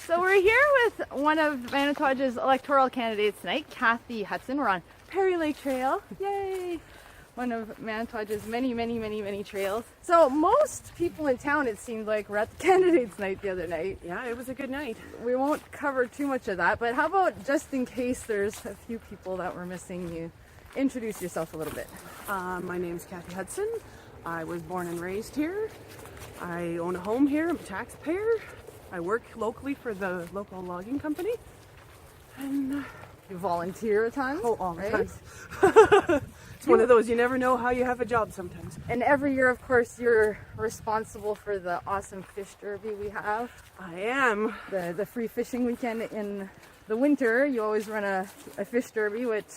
So we're here with one of Manitouwadge's electoral candidates tonight, Kathy Hudson. We're on Perry Lake Trail. Yay! One of Manitouwadge's many trails. So most people in town, it seemed like, were at the candidates night the other night. Yeah, it was a good night. We won't cover too much of that, but how about just in case there's a few people that were missing, you introduce yourself a little bit. My name's Kathy Hudson. I was born and raised here. I own a home here. I'm a taxpayer. I work locally for the local logging company. And You volunteer a ton? all the right? time. It's one of those, you never know how you have a job sometimes. And every year, of course, you're responsible for the awesome fish derby we have. I am. The free fishing weekend in the winter. You always run a fish derby, which,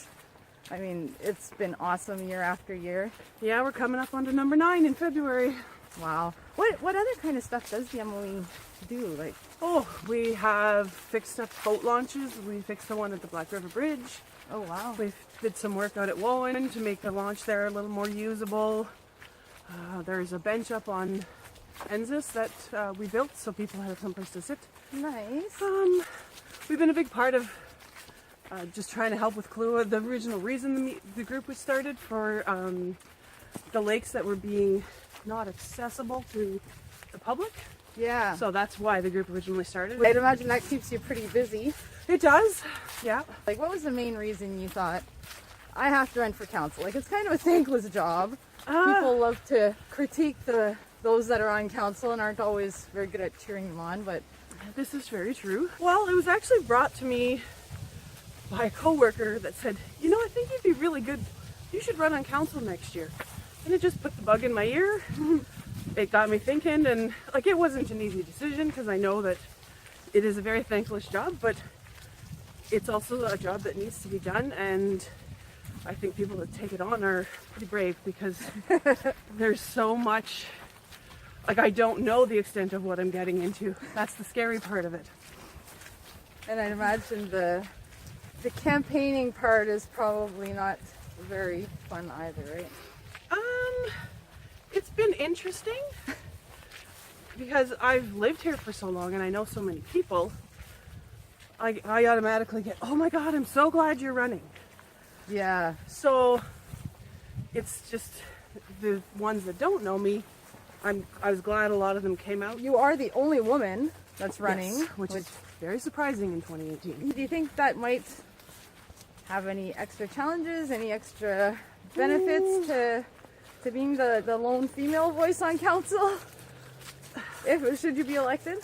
I mean, it's been awesome year after year. Yeah, we're coming up on to number 9 in February. Wow. What other kind of stuff does the Emily do? Like, Oh, we have fixed up boat launches. We fixed the one at the Black River Bridge. oh wow. We did some work out at Wowen to make the launch there a little more usable. There's a bench up on Ensis that we built so people have someplace to sit. Nice. We've been a big part of just trying to help with Kahlua. The original reason the group was started for the lakes that were being not accessible to the public. Yeah. So that's why the group originally started. I'd imagine that keeps you pretty busy. It does, yeah. Like, what was the main reason you thought, I have to run for council? Like, it's kind of a thankless job. People love to critique those that are on council and aren't always very good at cheering them on, but This is very true. Well, it was actually brought to me by a coworker that said, you know, I think you'd be really good. You should run on council next year. And it just put the bug in my ear. It got me thinking, and like, it wasn't an easy decision because I know that it is a very thankless job, but it's also a job that needs to be done, and I think people that take it on are pretty brave because there's so much, like, I don't know the extent of what I'm getting into. That's the scary part of it. and I'd imagine the campaigning part is probably not very fun either, right? It's been interesting because I've lived here for so long and I know so many people. I automatically get, oh my God, I'm so glad you're running. Yeah. So it's just the ones that don't know me, I was glad a lot of them came out. You are the only woman that's running, Yes, which is very surprising in 2018. do you think that might have any extra challenges, any extra benefits to being the lone female voice on council? Should you be elected?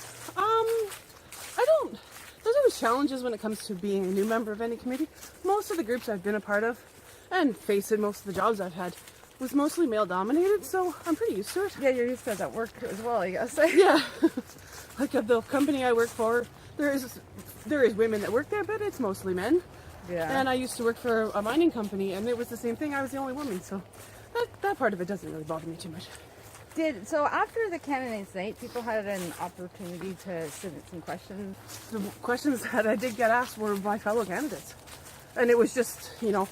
There's always challenges when it comes to being a new member of any committee. Most of the groups I've been a part of, and face it, most of the jobs I've had, was mostly male dominated, so I'm pretty used to it. Yeah, you're used to it at work as well, I guess. Yeah. Like the company I work for, there is women that work there, but it's mostly men. Yeah. And I used to work for a mining company, and it was the same thing. I was the only woman, so that part of it doesn't really bother me too much. So after the candidates night, people had an opportunity to submit some questions. The questions that I did get asked were by fellow candidates. And it was just, you know,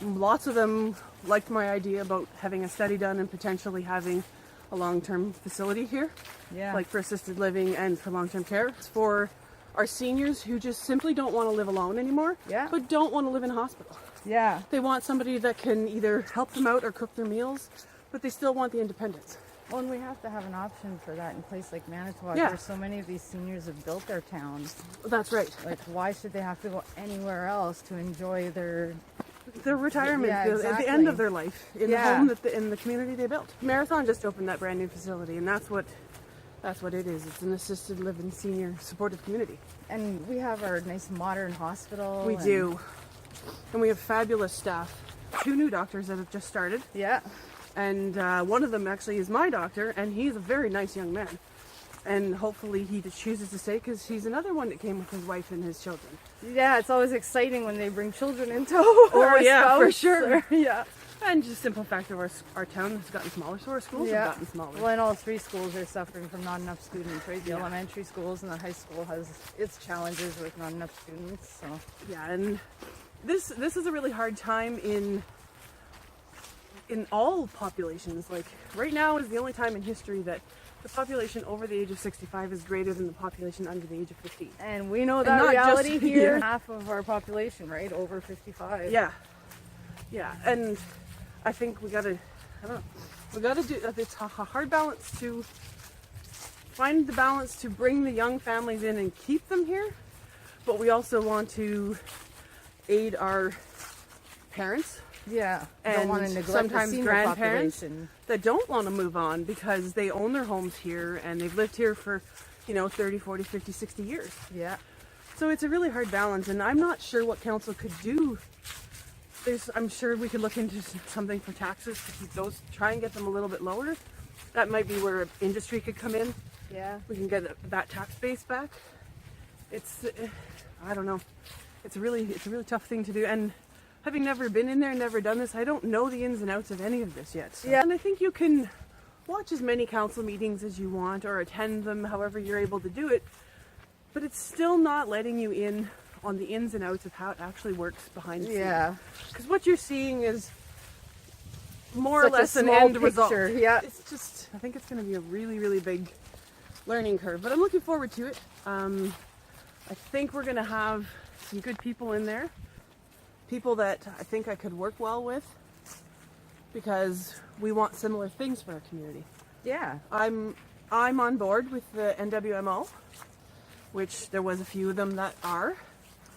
lots of them liked my idea about having a study done and potentially having a long-term facility here. Yeah. Like for assisted living and for long-term care. It's for our seniors who just simply don't want to live alone anymore, Yeah. but don't want to live in a hospital. Yeah. They want somebody that can either help them out or cook their meals, but they still want the independence. Well, and we have to have an option for that in a place like Manitouwadge, Yeah. where so many of these seniors have built their towns. That's right. Like, why should they have to go anywhere else to enjoy their... Their retirement, Yeah, at the exactly. end of their life, in Yeah. the home in the community they built. Marathon just opened that brand new facility, and that's what it is. It's an assisted living senior supportive community. And we have our nice modern hospital. We do. And we have fabulous staff. 2 new doctors that have just started. Yeah. And one of them actually is my doctor, and he's a very nice young man. And hopefully he just chooses to stay because he's another one that came with his wife and his children. Yeah, it's always exciting when they bring children into Oh yeah, for sure. Yeah. And just simple fact of our town has gotten smaller, so our schools have gotten smaller. Well, and all 3 schools are suffering from not enough students, right? The elementary schools and the high school has its challenges with not enough students, so... Yeah, and this is a really hard time in all populations. Like, right now is the only time in history that the population over the age of 65 is greater than the population under the age of 15. And we know And that not reality just- here. yeah. Half of our population, right? Over 55. Yeah, and I think we gotta, I don't know, we gotta do, it's a hard balance to find the balance to bring the young families in and keep them here, but we also want to aid our parents Yeah. and Don't want to neglect sometimes the senior grandparents population. that don't want to move on because they own their homes here and they've lived here for, 30, 40, 50, 60 years. Yeah. So it's a really hard balance, and I'm not sure what council could do. I'm sure we could look into something for taxes to keep those, try and get them a little bit lower. That might be where industry could come in. Yeah. We can get that tax base back. It's, I don't know. It's a really tough thing to do. And having never been in there, never done this, I don't know the ins and outs of any of this yet. So. Yeah. And I think you can watch as many council meetings as you want or attend them however you're able to do it. But it's still not letting you in on the ins and outs of how it actually works behind the scenes. Yeah. Because what you're seeing is more Such or a less an small end result. picture, yeah. It's just, I think it's going to be a really, really big learning curve. But I'm looking forward to it. I think we're going to have some good people in there. People that I think I could work well with. Because we want similar things for our community. Yeah. I'm on board with the NWMO, which there was a few of them that are.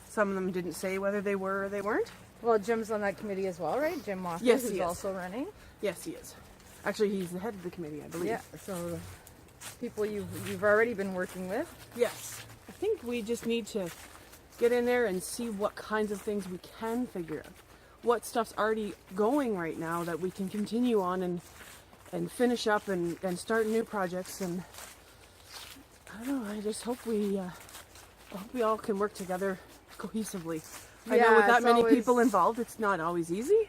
Some of them didn't say whether they were or they weren't. Well, Jim's on that committee as well, right? Jim Moffat, Yes, who's he is. also running. Yes, he is. Actually, he's the head of the committee, I believe. Yeah. So people you've already been working with. Yes. I think we just need to get in there and see what kinds of things we can figure out. What stuff's already going right now that we can continue on and finish up and start new projects. And I don't know, I just hope we all can work together cohesively. I know with that many people involved, it's not always easy.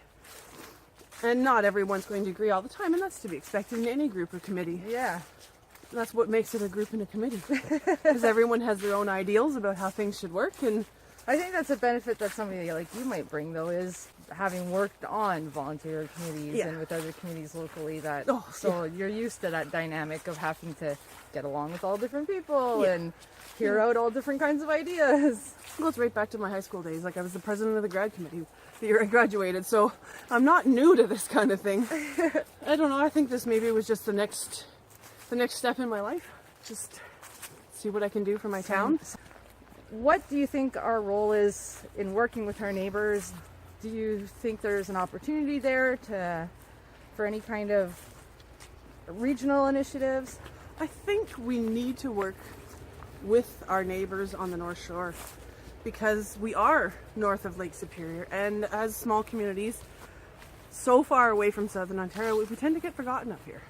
And not everyone's going to agree all the time, and that's to be expected in any group or committee. Yeah. That's what makes it a group and a committee. Because everyone has their own ideals about how things should work. And I think that's a benefit that somebody like you might bring, though, is having worked on volunteer committees Yeah. and with other committees locally. Oh, You're used to that dynamic of having to get along with all different people Yeah. and hear out all different kinds of ideas. it goes right back to my high school days. Like, I was the president of the grad committee the year I graduated, so I'm not new to this kind of thing. I don't know, I think this maybe was just the next step in my life. Just see what I can do for my town. What do you think our role is in working with our neighbors? Do you think there's an opportunity there for any kind of regional initiatives? I think we need to work with our neighbors on the North Shore because we are north of Lake Superior, and as small communities so far away from Southern Ontario, we tend to get forgotten up here.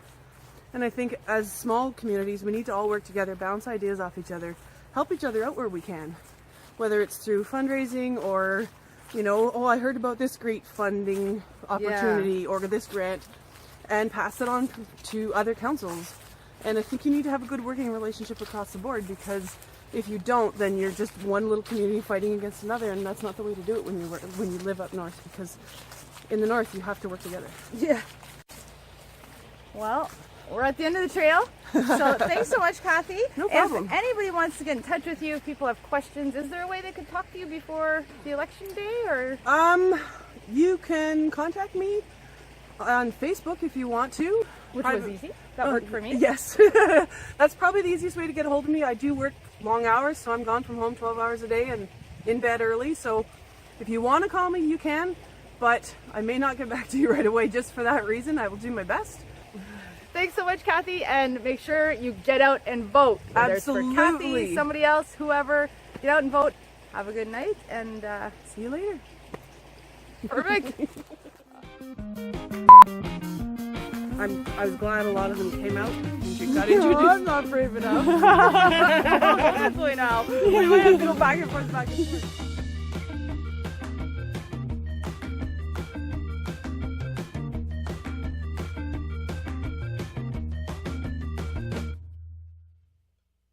And I think as small communities, we need to all work together, bounce ideas off each other, help each other out where we can, whether it's through fundraising or, I heard about this great funding opportunity or this grant, and pass it on to other councils. And I think you need to have a good working relationship across the board, because if you don't, then you're just one little community fighting against another, and that's not the way to do it when you live up north, because in the north you have to work together. Yeah. Well, we're at the end of the trail. So thanks so much, Kathy. No problem. If anybody wants to get in touch with you, if people have questions, is there a way they could talk to you before the election day, or? You can contact me on Facebook if you want to. Which was easy. That worked for me. Yes. That's probably the easiest way to get a hold of me. I do work long hours, so I'm gone from home 12 hours a day and in bed early. So if you want to call me, you can. But I may not get back to you right away just for that reason. I will do my best. Thanks so much, Kathy, and make sure you get out and vote. Whether Absolutely. it's for Kathy, somebody else, whoever, get out and vote. Have a good night, and See you later. perfect. I was glad a lot of them came out and you got introduced. I'm not brave enough. Hopefully now. We might have to go back and forth.